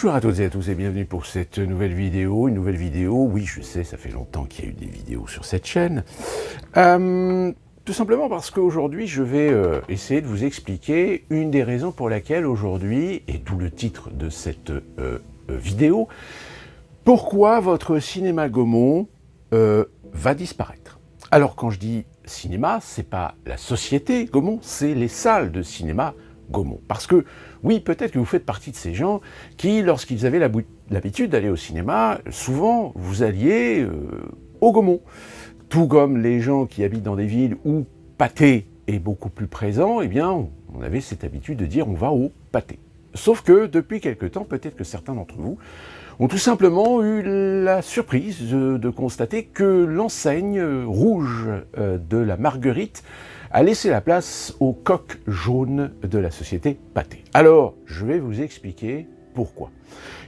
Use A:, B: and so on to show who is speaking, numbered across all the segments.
A: Bonjour à toutes et à tous et bienvenue pour cette nouvelle vidéo. Une nouvelle vidéo, oui je sais, ça fait longtemps qu'il y a eu des vidéos sur cette chaîne. Tout simplement parce qu'aujourd'hui je vais essayer de vous expliquer une des raisons pour laquelle aujourd'hui, et d'où le titre de cette vidéo, pourquoi votre cinéma Gaumont va disparaître. Alors quand je dis cinéma, c'est pas la société Gaumont, c'est les salles de cinéma Gaumont. Parce que, oui, peut-être que vous faites partie de ces gens qui, lorsqu'ils avaient l'habitude d'aller au cinéma, souvent vous alliez au Gaumont. Tout comme les gens qui habitent dans des villes où Pathé est beaucoup plus présent, eh bien, on avait cette habitude de dire on va au Pathé. Sauf que, depuis quelque temps, peut-être que certains d'entre vous ont tout simplement eu la surprise de constater que l'enseigne rouge de la Marguerite a laissé la place au coq jaune de la société Pathé. Alors, je vais vous expliquer pourquoi.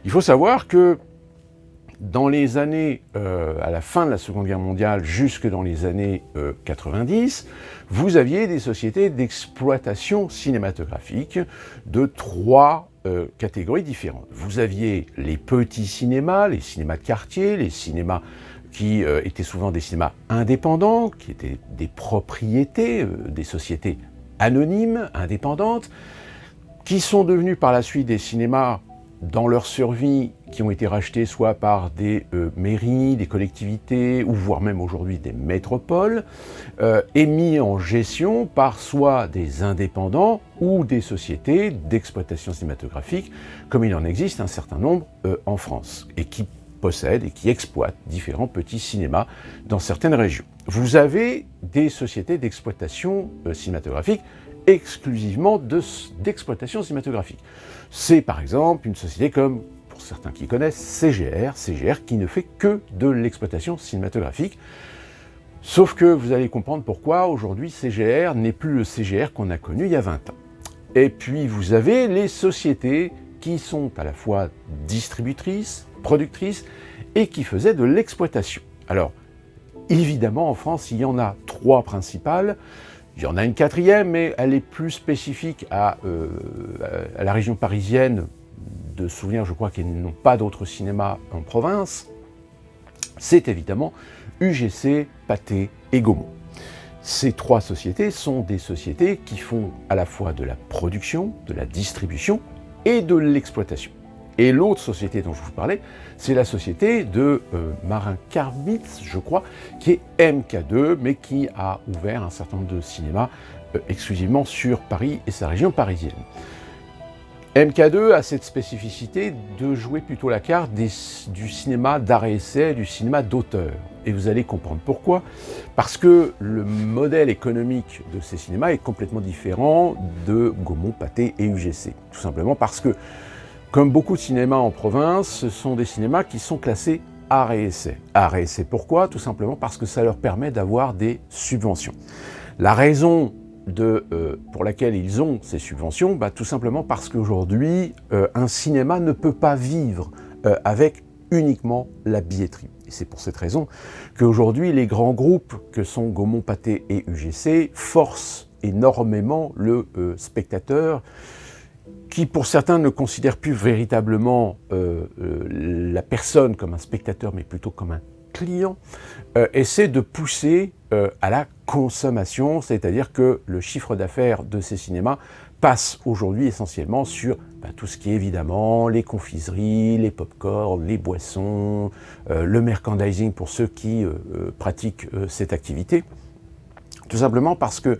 A: Il faut savoir que dans les années, à la fin de la Seconde Guerre mondiale, jusque dans les années 90, vous aviez des sociétés d'exploitation cinématographique de trois catégories différentes. Vous aviez les petits cinémas, les cinémas de quartier, les cinémas qui étaient souvent des cinémas indépendants, qui étaient des propriétés, des sociétés anonymes, indépendantes, qui sont devenus par la suite des cinémas dans leur survie, qui ont été rachetés soit par des mairies, des collectivités, ou voire même aujourd'hui des métropoles, et mis en gestion par soit des indépendants ou des sociétés d'exploitation cinématographique, comme il en existe un certain nombre en France, et qui possèdent et qui exploitent différents petits cinémas dans certaines régions. Vous avez des sociétés d'exploitation cinématographique exclusivement d'exploitation cinématographique. C'est par exemple une société comme, pour certains qui connaissent, CGR qui ne fait que de l'exploitation cinématographique. Sauf que vous allez comprendre pourquoi aujourd'hui CGR n'est plus le CGR qu'on a connu il y a 20 ans. Et puis vous avez les sociétés qui sont à la fois distributrices, productrices et qui faisaient de l'exploitation. Alors, évidemment, en France, il y en a trois principales. Il y en a une quatrième, mais elle est plus spécifique à la région parisienne. De souvenir, je crois qu'ils n'ont pas d'autres cinémas en province. C'est évidemment UGC, Pathé et Gaumont. Ces trois sociétés sont des sociétés qui font à la fois de la production, de la distribution et de l'exploitation. Et l'autre société dont je vous parlais, c'est la société de Marin Karbitz, je crois, qui est MK2, mais qui a ouvert un certain nombre de cinémas exclusivement sur Paris et sa région parisienne. MK2 a cette spécificité de jouer plutôt la carte du cinéma d'art et essai, du cinéma d'auteur. Et vous allez comprendre pourquoi. Parce que le modèle économique de ces cinémas est complètement différent de Gaumont, Pathé et UGC. Tout simplement parce que, comme beaucoup de cinémas en province, ce sont des cinémas qui sont classés art et essai. Art et essai, pourquoi? Tout simplement parce que ça leur permet d'avoir des subventions. La raison pour laquelle ils ont ces subventions, tout simplement parce qu'aujourd'hui, un cinéma ne peut pas vivre avec uniquement la billetterie. Et c'est pour cette raison qu'aujourd'hui, les grands groupes que sont Gaumont, Pathé et UGC forcent énormément le spectateur, qui pour certains ne considèrent plus véritablement la personne comme un spectateur, mais plutôt comme un client, essaie de pousser à la consommation, c'est-à-dire que le chiffre d'affaires de ces cinémas passe aujourd'hui essentiellement sur tout ce qui est évidemment les confiseries, les pop-corn, les boissons, le merchandising pour ceux qui pratiquent cette activité. Tout simplement parce que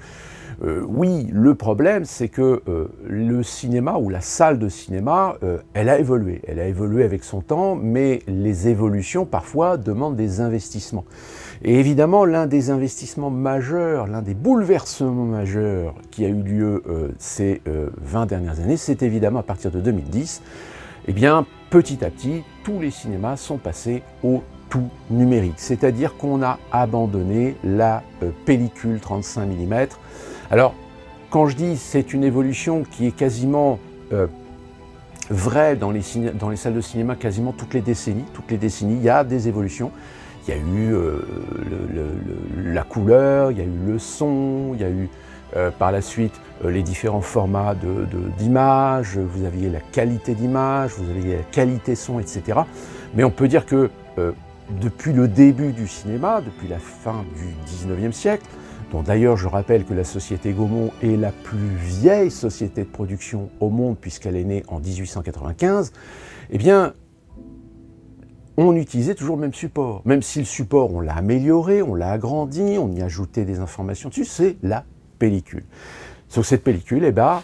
A: oui, le problème, c'est que le cinéma ou la salle de cinéma, elle a évolué. Elle a évolué avec son temps, mais les évolutions, parfois, demandent des investissements. Et évidemment, l'un des investissements majeurs, l'un des bouleversements majeurs qui a eu lieu ces 20 dernières années, c'est évidemment à partir de 2010, eh bien, petit à petit, tous les cinémas sont passés au tout numérique. C'est-à-dire qu'on a abandonné la pellicule 35 mm. Alors, quand je dis c'est une évolution qui est quasiment vraie dans les salles de cinéma quasiment toutes les décennies, il y a des évolutions. Il y a eu la couleur, il y a eu le son, il y a eu par la suite les différents formats d'image, vous aviez la qualité d'image, vous aviez la qualité son, etc. Mais on peut dire que depuis le début du cinéma, depuis la fin du 19e siècle, dont d'ailleurs je rappelle que la société Gaumont est la plus vieille société de production au monde puisqu'elle est née en 1895, eh bien, on utilisait toujours le même support. Même si le support, on l'a amélioré, on l'a agrandi, on y a ajouté des informations dessus, c'est la pellicule. Sauf que cette pellicule, eh ben,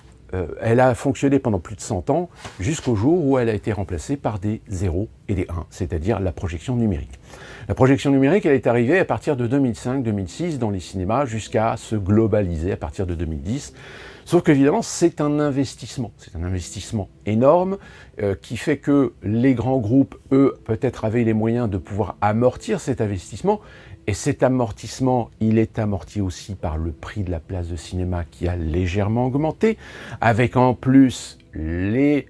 A: elle a fonctionné pendant plus de 100 ans, jusqu'au jour où elle a été remplacée par des 0 et des 1, c'est-à-dire la projection numérique. La projection numérique, elle est arrivée à partir de 2005-2006 dans les cinémas, jusqu'à se globaliser à partir de 2010. Sauf qu'évidemment, c'est un investissement énorme qui fait que les grands groupes, eux, peut-être avaient les moyens de pouvoir amortir cet investissement. Et cet amortissement, il est amorti aussi par le prix de la place de cinéma qui a légèrement augmenté, avec en plus les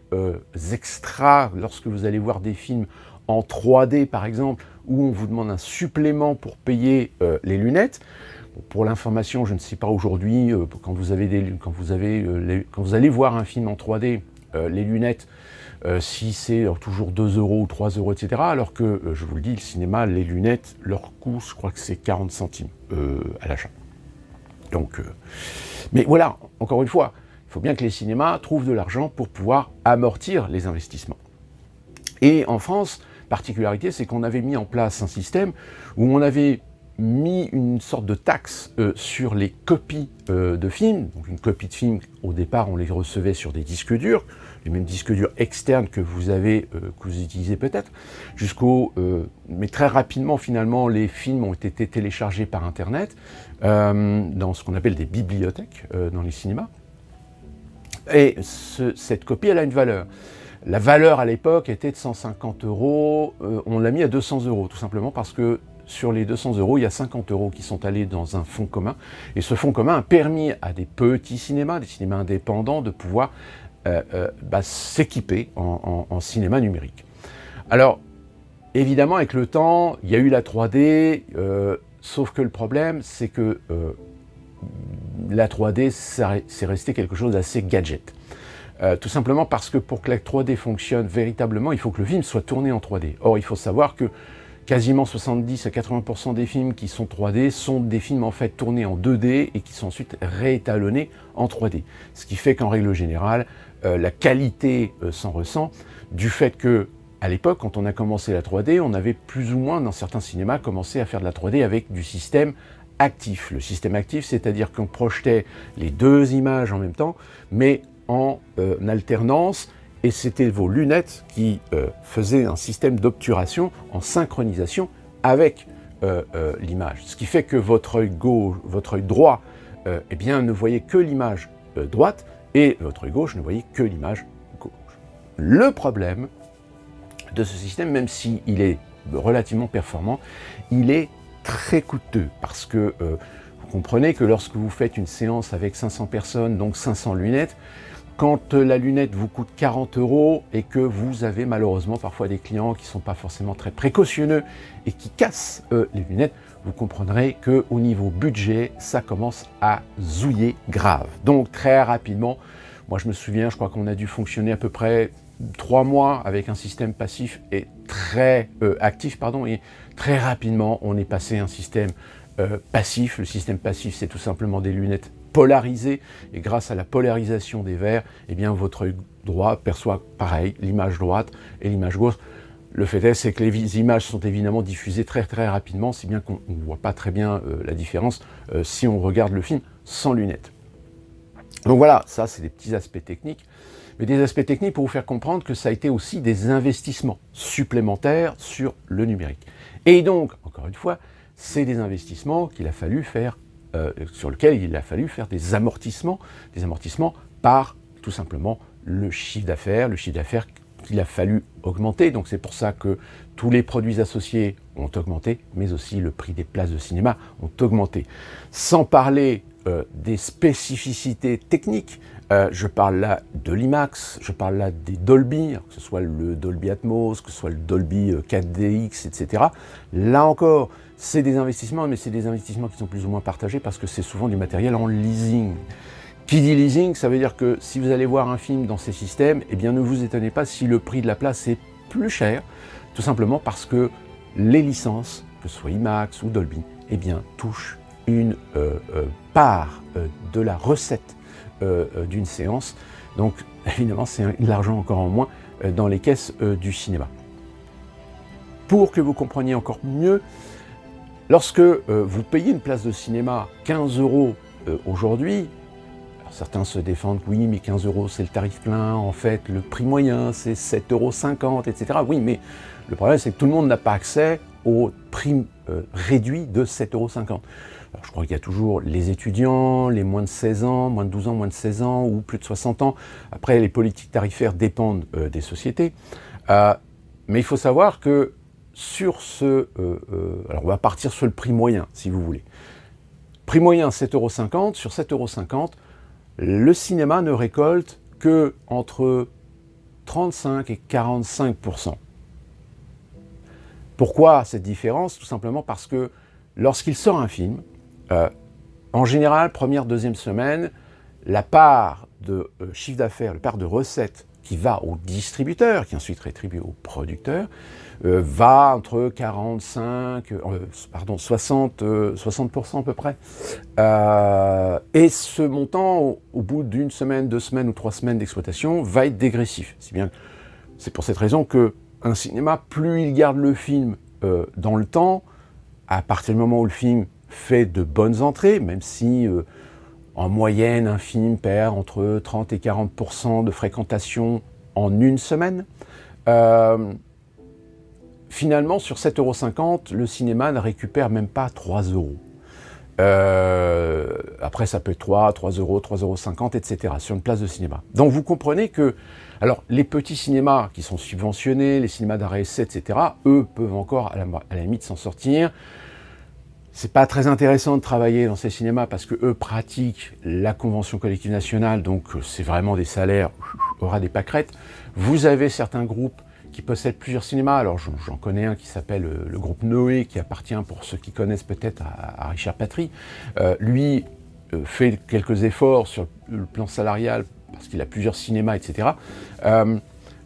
A: extras, lorsque vous allez voir des films en 3D par exemple, où on vous demande un supplément pour payer les lunettes. Pour l'information, je ne sais pas aujourd'hui, quand vous allez voir un film en 3D, les lunettes, si c'est toujours 2 € ou 3 €, etc. Alors que, je vous le dis, le cinéma, les lunettes, leur coût, je crois que c'est 40 centimes à l'achat. Donc, mais voilà, encore une fois, il faut bien que les cinémas trouvent de l'argent pour pouvoir amortir les investissements. Et en France, particularité, c'est qu'on avait mis en place un système où on avait mis une sorte de taxe sur les copies de films. Donc une copie de film, au départ, on les recevait sur des disques durs, les mêmes disques durs externes que vous utilisez peut-être, mais très rapidement, finalement, les films ont été téléchargés par Internet dans ce qu'on appelle des bibliothèques dans les cinémas. Et cette copie, elle a une valeur. La valeur à l'époque était de 150 €, on l'a mis à 200 €, tout simplement parce que sur les 200 €, il y a 50 € qui sont allés dans un fonds commun. Et ce fonds commun a permis à des petits cinémas, des cinémas indépendants, de pouvoir s'équiper en cinéma numérique. Alors, évidemment, avec le temps, il y a eu la 3D, sauf que le problème, c'est que la 3D, c'est resté quelque chose d'assez gadget. Tout simplement parce que pour que la 3D fonctionne véritablement, il faut que le film soit tourné en 3D. Or, il faut savoir que quasiment 70 à 80% des films qui sont 3D sont des films en fait tournés en 2D et qui sont ensuite réétalonnés en 3D. Ce qui fait qu'en règle générale, la qualité s'en ressent du fait que, à l'époque, quand on a commencé la 3D, on avait plus ou moins, dans certains cinémas, commencé à faire de la 3D avec du système actif. Le système actif, c'est-à-dire qu'on projetait les deux images en même temps, mais en alternance, et c'était vos lunettes qui faisaient un système d'obturation en synchronisation avec l'image. Ce qui fait que votre œil droit eh bien, ne voyait que l'image droite, et votre œil gauche ne voyait que l'image gauche. Le problème de ce système, même s'il est relativement performant, il est très coûteux, parce que vous comprenez que lorsque vous faites une séance avec 500 personnes, donc 500 lunettes, quand la lunette vous coûte 40 € et que vous avez malheureusement parfois des clients qui ne sont pas forcément très précautionneux et qui cassent les lunettes, vous comprendrez qu'au niveau budget, ça commence à zouiller grave. Donc très rapidement, moi je me souviens, je crois qu'on a dû fonctionner à peu près 3 mois avec un système passif et très actif, et très rapidement on est passé à un système passif. Le système passif, c'est tout simplement des lunettes polarisées, et grâce à la polarisation des verres, eh bien votre œil droit perçoit pareil l'image droite et l'image gauche. Le fait est, c'est que les images sont évidemment diffusées très très rapidement, si bien qu'on ne voit pas très bien la différence si on regarde le film sans lunettes. Donc voilà, ça c'est des petits aspects techniques, mais des aspects techniques pour vous faire comprendre que ça a été aussi des investissements supplémentaires sur le numérique. Et donc, encore une fois, c'est des investissements qu'il a fallu faire, sur lesquels il a fallu faire des amortissements par tout simplement le chiffre d'affaires qu'il a fallu augmenter. Donc c'est pour ça que tous les produits associés ont augmenté, mais aussi le prix des places de cinéma ont augmenté. Sans parler des spécificités techniques Je parle là de l'IMAX, je parle là des Dolby, que ce soit le Dolby Atmos, que ce soit le Dolby 4DX, etc. Là encore, c'est des investissements, mais c'est des investissements qui sont plus ou moins partagés parce que c'est souvent du matériel en leasing. Qui dit leasing, ça veut dire que si vous allez voir un film dans ces systèmes, eh bien ne vous étonnez pas si le prix de la place est plus cher, tout simplement parce que les licences, que ce soit IMAX ou Dolby, eh bien touchent une part de la recette d'une séance. Donc évidemment c'est de l'argent encore en moins dans les caisses du cinéma. Pour que vous compreniez encore mieux, lorsque vous payez une place de cinéma 15 € aujourd'hui, certains se défendent que oui mais 15 € c'est le tarif plein, en fait le prix moyen c'est 7,50 €, etc. Oui mais le problème c'est que tout le monde n'a pas accès au prix réduit de 7,50 €. Alors, je crois qu'il y a toujours les étudiants, les moins de 16 ans, moins de 12 ans, moins de 16 ans ou plus de 60 ans. Après, les politiques tarifaires dépendent des sociétés. Mais il faut savoir que sur ce... alors, on va partir sur le prix moyen, si vous voulez. Prix moyen 7,50 €. Sur 7,50 €, le cinéma ne récolte que entre 35 et 45%. Pourquoi cette différence? Tout simplement parce que lorsqu'il sort un film, en général, première, deuxième semaine, la part de chiffre d'affaires, la part de recettes qui va au distributeur, qui ensuite rétribue au producteur, va entre 60% à peu près. Et ce montant, au bout d'une semaine, 2 semaines ou 3 semaines d'exploitation, va être dégressif. C'est pour cette raison qu'un cinéma, plus il garde le film dans le temps, à partir du moment où le film fait de bonnes entrées, même si en moyenne un film perd entre 30 et 40% de fréquentation en une semaine, finalement sur 7,50 €, le cinéma ne récupère même pas 3 €. Après ça peut être 3 €, 3,50 €, etc. sur une place de cinéma. Donc vous comprenez que, alors les petits cinémas qui sont subventionnés, les cinémas d'arrêt essai, etc., eux peuvent encore à la limite s'en sortir. C'est pas très intéressant de travailler dans ces cinémas parce que eux pratiquent la convention collective nationale, donc c'est vraiment des salaires au ras des pâquerettes. Vous avez certains groupes qui possèdent plusieurs cinémas, alors j'en connais un qui s'appelle le groupe Noé, qui appartient, pour ceux qui connaissent peut-être, à Richard Patry. Lui fait quelques efforts sur le plan salarial parce qu'il a plusieurs cinémas, etc.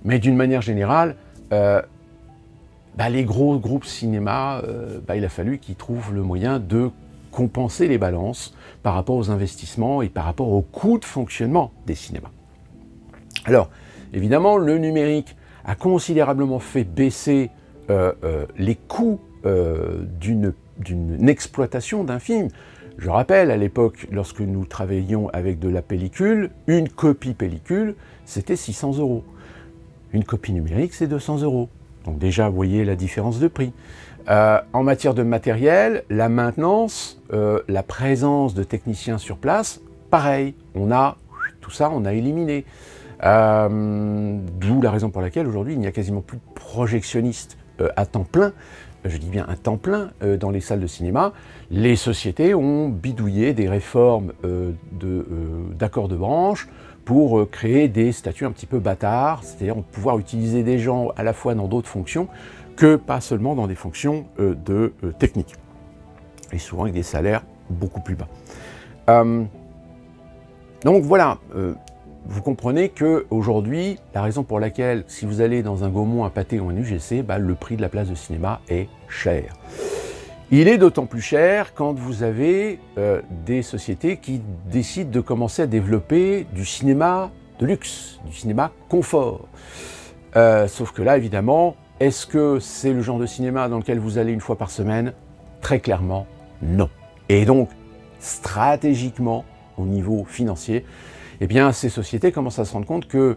A: Mais d'une manière générale, les gros groupes cinéma, il a fallu qu'ils trouvent le moyen de compenser les balances par rapport aux investissements et par rapport au coût de fonctionnement des cinémas. Alors, évidemment, le numérique a considérablement fait baisser les coûts d'une exploitation d'un film. Je rappelle, à l'époque, lorsque nous travaillions avec de la pellicule, une copie pellicule, c'était 600 €. Une copie numérique, c'est 200 €. Donc déjà, vous voyez la différence de prix. En matière de matériel, la maintenance, la présence de techniciens sur place, pareil, tout ça, on a éliminé. D'où la raison pour laquelle aujourd'hui, il n'y a quasiment plus de projectionnistes à temps plein, je dis bien à temps plein, dans les salles de cinéma. Les sociétés ont bidouillé des réformes d'accords de branche pour créer des statuts un petit peu bâtards, c'est-à-dire pouvoir utiliser des gens à la fois dans d'autres fonctions que pas seulement dans des fonctions techniques. Et souvent avec des salaires beaucoup plus bas. Donc voilà, vous comprenez qu'aujourd'hui, la raison pour laquelle, si vous allez dans un Gaumont, un Pathé ou un UGC, le prix de la place de cinéma est cher. Il est d'autant plus cher quand vous avez des sociétés qui décident de commencer à développer du cinéma de luxe, du cinéma confort. Sauf que là, évidemment, est-ce que c'est le genre de cinéma dans lequel vous allez une fois par semaine? Très clairement, non. Et donc, stratégiquement, au niveau financier, eh bien, ces sociétés commencent à se rendre compte que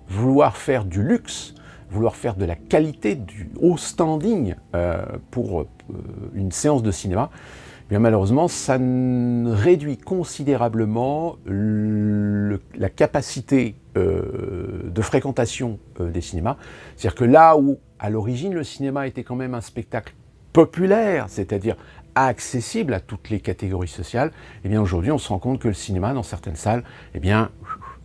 A: vouloir faire du luxe, vouloir faire de la qualité, du haut standing pour une séance de cinéma, eh bien, malheureusement, ça réduit considérablement la capacité de fréquentation des cinémas. C'est-à-dire que là où, à l'origine, le cinéma était quand même un spectacle populaire, c'est-à-dire accessible à toutes les catégories sociales, eh bien aujourd'hui on se rend compte que le cinéma dans certaines salles, eh bien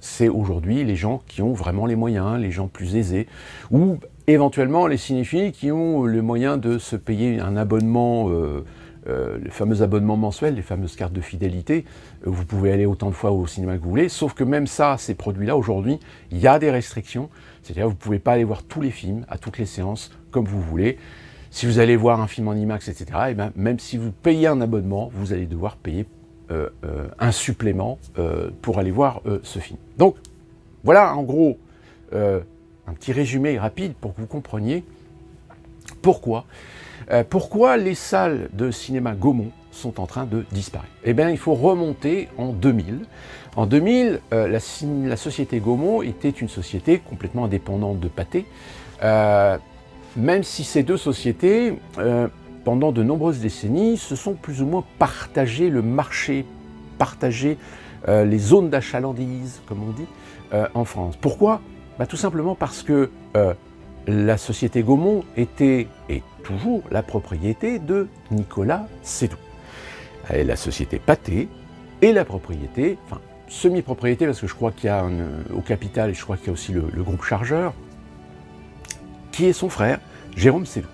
A: c'est aujourd'hui les gens qui ont vraiment les moyens, les gens plus aisés, ou éventuellement les cinéphiles qui ont le moyen de se payer un abonnement, le fameux abonnement mensuel, les fameuses cartes de fidélité. Vous pouvez aller autant de fois au cinéma que vous voulez, sauf que même ça, ces produits-là, aujourd'hui, il y a des restrictions, c'est-à-dire que vous ne pouvez pas aller voir tous les films, à toutes les séances, comme vous voulez. Si vous allez voir un film en IMAX, etc., et bien, même si vous payez un abonnement, vous allez devoir payer un supplément pour aller voir ce film. Donc, voilà en gros un petit résumé rapide pour que vous compreniez pourquoi. Pourquoi les salles de cinéma Gaumont sont en train de disparaître? Eh bien, il faut remonter en 2000. En 2000, la société Gaumont était une société complètement indépendante de Pathé, même si ces deux sociétés, pendant de nombreuses décennies, se sont plus ou moins partagé le marché, partagé les zones d'achalandise, comme on dit, en France. Pourquoi? Tout simplement parce que la société Gaumont était, et toujours, la propriété de Nicolas Seydoux. Et la société Pathé est la propriété, enfin, semi-propriété, parce que je crois qu'il y a au capital, et je crois qu'il y a aussi le groupe Chargeur, qui est son frère, Jérôme Seydoux.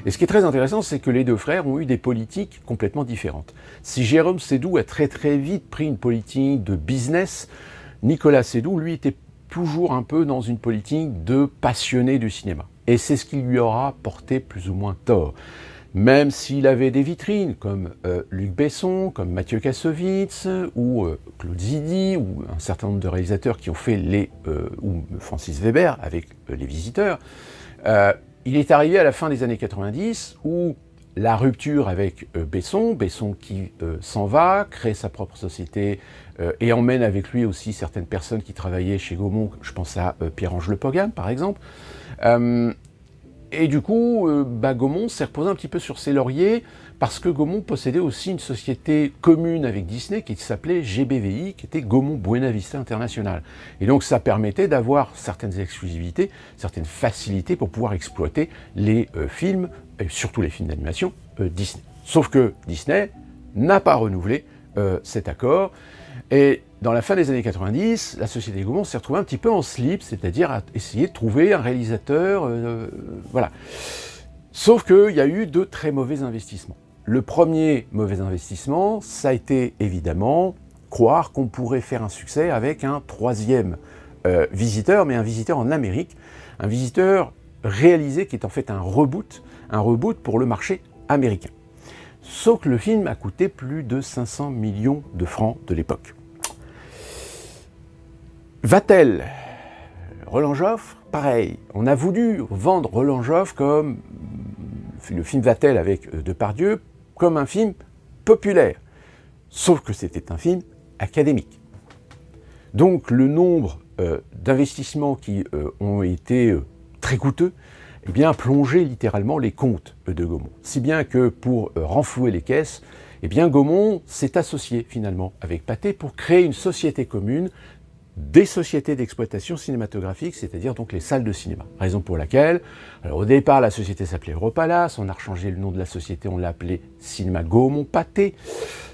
A: Et ce qui est très intéressant, c'est que les deux frères ont eu des politiques complètement différentes. Si Jérôme Seydoux a très vite pris une politique de business, Nicolas Seydoux, lui, était toujours un peu dans une politique de passionné du cinéma. Et c'est ce qui lui aura porté plus ou moins tort. Même s'il avait des vitrines comme Luc Besson, comme Mathieu Kassovitz, ou Claude Zidi, ou un certain nombre de réalisateurs qui ont fait ou Francis Weber avec Les Visiteurs, il est arrivé à la fin des années 90 où la rupture avec Besson qui s'en va, crée sa propre société et emmène avec lui aussi certaines personnes qui travaillaient chez Gaumont, je pense à Pierre-Ange Le Pogam par exemple. Et du coup, Gaumont s'est reposé un petit peu sur ses lauriers parce que Gaumont possédait aussi une société commune avec Disney qui s'appelait GBVI, qui était Gaumont Buena Vista International. Et donc ça permettait d'avoir certaines exclusivités, certaines facilités pour pouvoir exploiter les films, et surtout les films d'animation Disney. Sauf que Disney n'a pas renouvelé cet accord. Et dans la fin des années 90, la société Gaumont s'est retrouvée un petit peu en slip, c'est-à-dire à essayer de trouver un réalisateur, voilà. Sauf qu'il y a eu de très mauvais investissements. Le premier mauvais investissement, ça a été évidemment croire qu'on pourrait faire un succès avec un troisième visiteur, mais un visiteur en Amérique, un visiteur réalisé qui est en fait un reboot pour le marché américain. Sauf que le film a coûté plus de 500 millions de francs de l'époque. Vatel, Roland Joffre, pareil. On a voulu vendre Roland Joffre comme le film Vatel avec Depardieu, comme un film populaire. Sauf que c'était un film académique. Donc le nombre d'investissements qui ont été très coûteux, eh bien, a plongé littéralement les comptes de Gaumont. Si bien que pour renflouer les caisses, eh bien, Gaumont s'est associé finalement avec Pathé pour créer une société commune des sociétés d'exploitation cinématographique, c'est-à-dire donc les salles de cinéma. Raison pour laquelle, alors au départ, la société s'appelait Europalas, on a rechangé le nom de la société, on l'a appelé Cinéma Gaumont Pathé.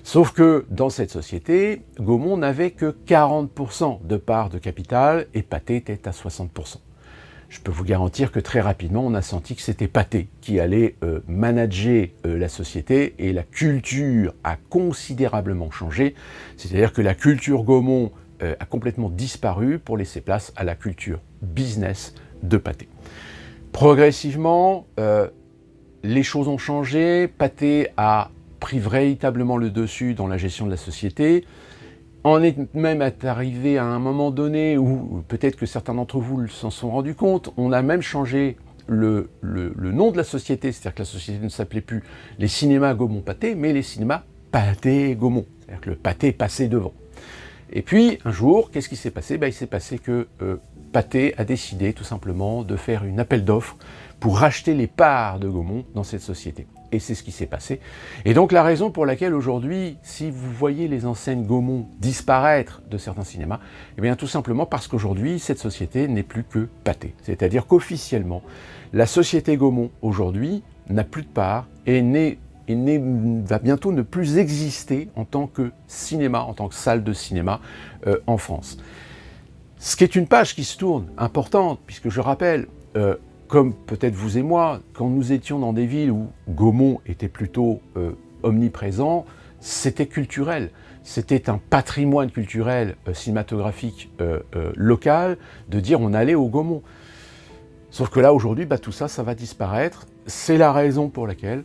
A: Sauf que dans cette société, Gaumont n'avait que 40% de part de capital et Pathé était à 60%. Je peux vous garantir que très rapidement, on a senti que c'était Pathé qui allait manager la société et la culture a considérablement changé. C'est-à-dire que la culture Gaumont a complètement disparu pour laisser place à la culture business de Pathé. Progressivement, les choses ont changé. Pathé a pris véritablement le dessus dans la gestion de la société. On est même arrivé à un moment donné où, peut-être que certains d'entre vous s'en sont rendus compte, on a même changé le nom de la société, c'est-à-dire que la société ne s'appelait plus les cinémas Gaumont-Pathé, mais les cinémas Pathé-Gaumont, c'est-à-dire que le Pathé passait devant. Et puis, un jour, qu'est-ce qui s'est passé? Il s'est passé que Pathé a décidé tout simplement de faire une appel d'offres pour racheter les parts de Gaumont dans cette société. Et c'est ce qui s'est passé. Et donc la raison pour laquelle aujourd'hui, si vous voyez les enseignes Gaumont disparaître de certains cinémas, eh bien tout simplement parce qu'aujourd'hui, cette société n'est plus que Pathé. C'est-à-dire qu'officiellement, la société Gaumont aujourd'hui n'a plus de part et va bientôt ne plus exister en tant que cinéma, en tant que salle de cinéma en France. Ce qui est une page qui se tourne, importante, puisque je rappelle, comme peut-être vous et moi, quand nous étions dans des villes où Gaumont était plutôt omniprésent, c'était culturel. C'était un patrimoine culturel cinématographique local de dire on allait au Gaumont. Sauf que là, aujourd'hui, tout ça, ça va disparaître. C'est la raison pour laquelle...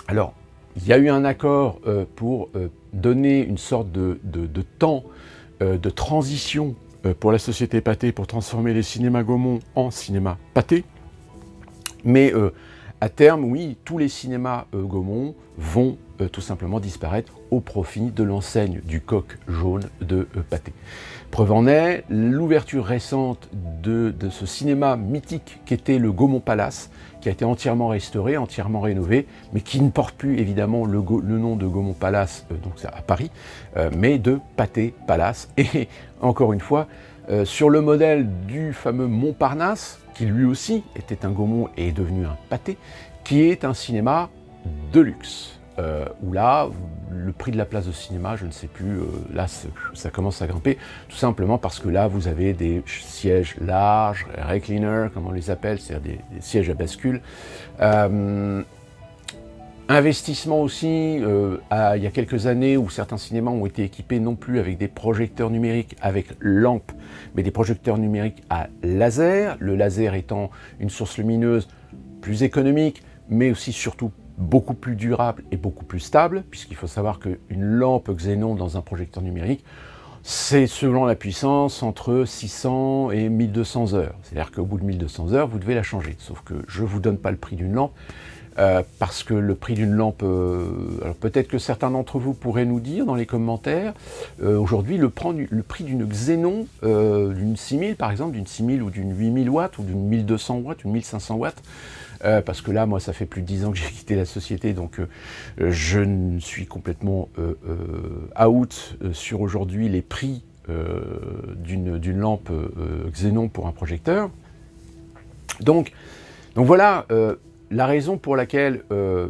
A: Alors, il y a eu un accord pour donner une sorte de temps de transition pour la société Pathé, pour transformer les cinémas Gaumont en cinéma Pathé. Mais à terme, oui, tous les cinémas Gaumont vont tout simplement disparaître au profit de l'enseigne du coq jaune de Pathé. Preuve en est, l'ouverture récente de ce cinéma mythique qu'était le Gaumont Palace, qui a été entièrement restauré, entièrement rénové, mais qui ne porte plus évidemment le nom de Gaumont Palace, donc c'est à Paris, mais de Pathé Palace. Et encore une fois, sur le modèle du fameux Montparnasse, qui lui aussi était un Gaumont et est devenu un Pathé, qui est un cinéma de luxe. Où là, le prix de la place de cinéma, je ne sais plus, là ça commence à grimper, tout simplement parce que là vous avez des sièges larges, recliners, comme on les appelle, c'est-à-dire des sièges à bascule. Investissement aussi, il y a quelques années où certains cinémas ont été équipés non plus avec des projecteurs numériques avec lampes, mais des projecteurs numériques à laser, le laser étant une source lumineuse plus économique, mais aussi surtout beaucoup plus durable et beaucoup plus stable, puisqu'il faut savoir qu'une lampe xénon dans un projecteur numérique, c'est selon la puissance entre 600 et 1200 heures. C'est-à-dire qu'au bout de 1200 heures, vous devez la changer. Sauf que je ne vous donne pas le prix d'une lampe, parce que le prix d'une lampe, alors peut-être que certains d'entre vous pourraient nous dire dans les commentaires, aujourd'hui le prix d'une xénon, d'une 6000 par exemple, d'une 6000 ou d'une 8000 watts, ou d'une 1200 watts, une 1500 watts, parce que là, moi, ça fait plus de 10 ans que j'ai quitté la société, donc je suis complètement out sur aujourd'hui les prix d'une lampe xénon pour un projecteur. Donc voilà la raison pour laquelle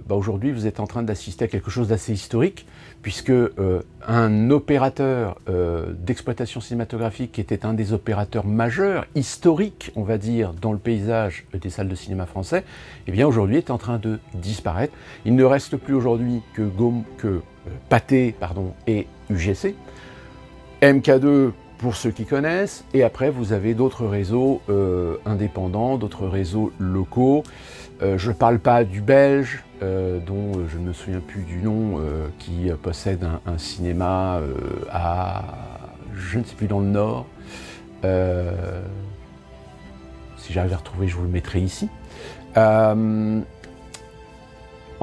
A: aujourd'hui vous êtes en train d'assister à quelque chose d'assez historique, puisque un opérateur d'exploitation cinématographique qui était un des opérateurs majeurs, historiques, on va dire, dans le paysage des salles de cinéma français, eh bien aujourd'hui est en train de disparaître. Il ne reste plus aujourd'hui que Pathé et UGC, MK2 pour ceux qui connaissent, et après vous avez d'autres réseaux indépendants, d'autres réseaux locaux. Je ne parle pas du belge, dont je ne me souviens plus du nom, qui possède un cinéma à, je ne sais plus, dans le nord. Si j'arrive à retrouver, je vous le mettrai ici. En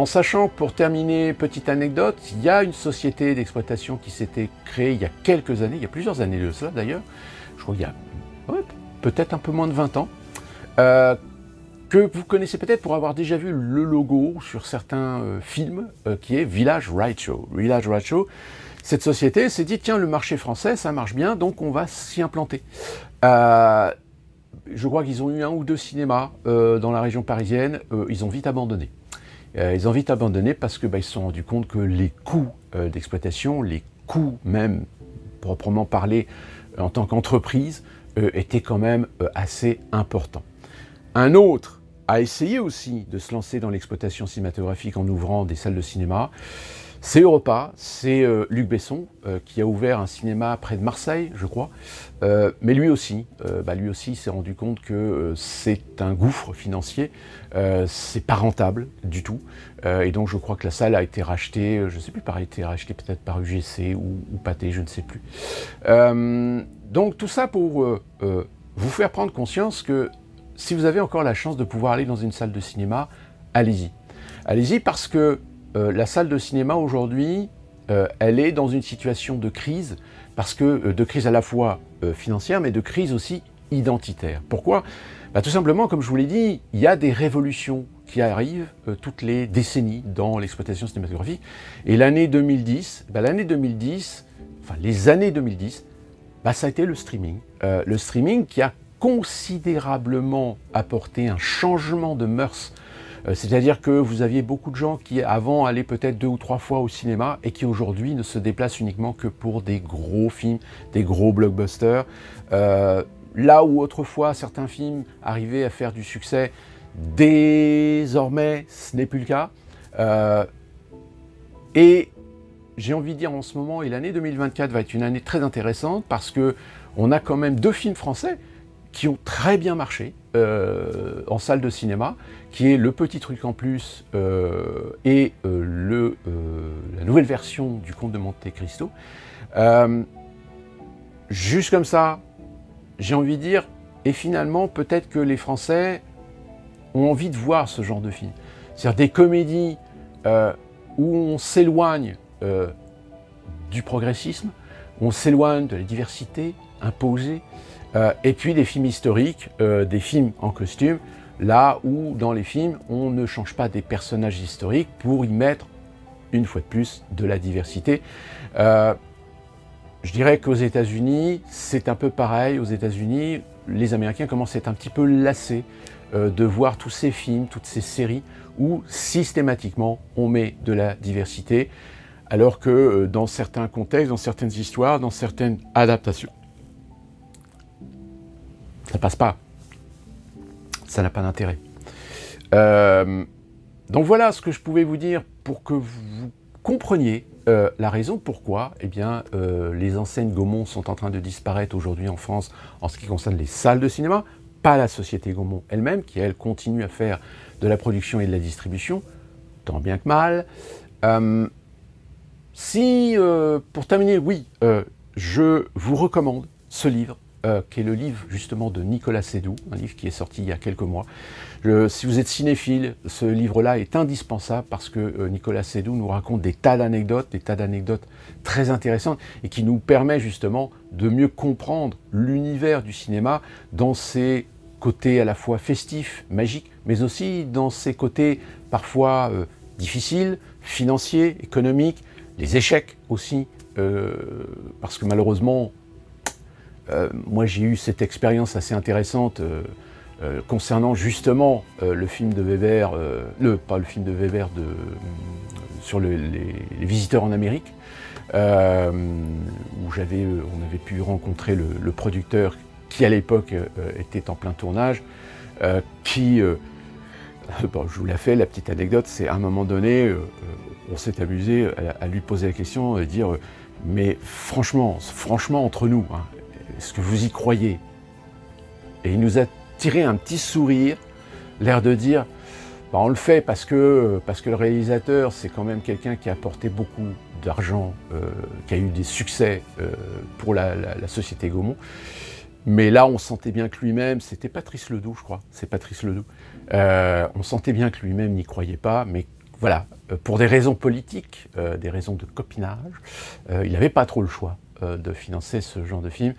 A: sachant, pour terminer, petite anecdote, il y a une société d'exploitation qui s'était créée il y a quelques années, il y a plusieurs années de cela d'ailleurs, je crois qu'il y a peut-être un peu moins de 20 ans, que vous connaissez peut-être pour avoir déjà vu le logo sur certains films, qui est Village Roadshow. Village Roadshow, cette société s'est dit, tiens, le marché français, ça marche bien, donc on va s'y implanter. Je crois qu'ils ont eu 1 ou 2 cinémas dans la région parisienne, ils ont vite abandonné. Ils ont vite abandonné parce que ils se sont rendus compte que les coûts d'exploitation, les coûts même proprement parlé en tant qu'entreprise, étaient quand même assez importants. Un autre a essayé aussi de se lancer dans l'exploitation cinématographique en ouvrant des salles de cinéma. C'est Europa, c'est Luc Besson qui a ouvert un cinéma près de Marseille, je crois. Mais lui aussi s'est rendu compte que c'est un gouffre financier, c'est pas rentable du tout. Et donc je crois que la salle a été rachetée, je ne sais plus, a été rachetée peut-être par UGC ou Pathé, je ne sais plus. Donc tout ça pour vous faire prendre conscience que si vous avez encore la chance de pouvoir aller dans une salle de cinéma, allez-y. Allez-y parce que la salle de cinéma aujourd'hui, elle est dans une situation de crise, parce que de crise à la fois financière, mais de crise aussi identitaire. Pourquoi ? Tout simplement, comme je vous l'ai dit, il y a des révolutions qui arrivent toutes les décennies dans l'exploitation cinématographique. Et l'année 2010, les années 2010, ça a été le streaming. Le streaming qui a considérablement apporté un changement de mœurs C'est-à-dire que vous aviez beaucoup de gens qui avant allaient peut-être 2 ou 3 fois au cinéma et qui aujourd'hui ne se déplacent uniquement que pour des gros films, des gros blockbusters. Là où autrefois certains films arrivaient à faire du succès, désormais ce n'est plus le cas. Et j'ai envie de dire en ce moment, et l'année 2024 va être une année très intéressante parce que on a quand même 2 films français qui ont très bien marché en salle de cinéma, qui est Le Petit Truc en Plus et la nouvelle version du Comte de Monte Cristo. Juste comme ça, j'ai envie de dire, et finalement, peut-être que les Français ont envie de voir ce genre de film. C'est-à-dire des comédies où on s'éloigne du progressisme, où on s'éloigne de la diversité imposée, et puis des films historiques, des films en costume, là où dans les films, on ne change pas des personnages historiques pour y mettre, une fois de plus, de la diversité. Je dirais qu'aux États-Unis, c'est un peu pareil. Aux États-Unis, les Américains commencent à être un petit peu lassés de voir tous ces films, toutes ces séries où systématiquement on met de la diversité, alors que dans certains contextes, dans certaines histoires, dans certaines adaptations, ça passe pas. Ça n'a pas d'intérêt. Donc voilà ce que je pouvais vous dire pour que vous compreniez la raison pourquoi les enseignes Gaumont sont en train de disparaître aujourd'hui en France en ce qui concerne les salles de cinéma, pas la société Gaumont elle-même, qui elle continue à faire de la production et de la distribution, tant bien que mal. Pour terminer, oui, je vous recommande ce livre, qui est le livre justement de Nicolas Seydoux, un livre qui est sorti il y a quelques mois. Si vous êtes cinéphile, ce livre-là est indispensable parce que Nicolas Seydoux nous raconte des tas d'anecdotes très intéressantes et qui nous permet justement de mieux comprendre l'univers du cinéma dans ses côtés à la fois festifs, magiques, mais aussi dans ses côtés parfois difficiles, financiers, économiques, les échecs aussi, parce que malheureusement, moi j'ai eu cette expérience assez intéressante concernant justement le film de Weber, pas le film de Weber, sur les visiteurs en Amérique, où on avait pu rencontrer le producteur qui à l'époque était en plein tournage, je vous la fais, la petite anecdote, c'est à un moment donné, on s'est amusé à lui poser la question, et dire mais franchement entre nous, hein, est-ce que vous y croyez? Et il nous a tiré un petit sourire, l'air de dire bah, on le fait parce que le réalisateur, c'est quand même quelqu'un qui a apporté beaucoup d'argent, qui a eu des succès pour la société Gaumont. Mais là, on sentait bien que lui-même, c'était Patrice Ledoux, je crois, c'est Patrice Ledoux, on sentait bien que lui-même n'y croyait pas, mais voilà, pour des raisons politiques, des raisons de copinage, il n'avait pas trop le choix de financer ce genre de film.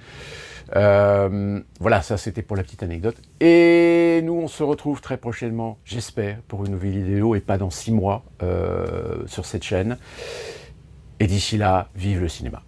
A: Voilà, ça c'était pour la petite anecdote. Et nous, on se retrouve très prochainement, j'espère, pour une nouvelle vidéo, et pas dans 6 mois, sur cette chaîne. Et d'ici là, vive le cinéma.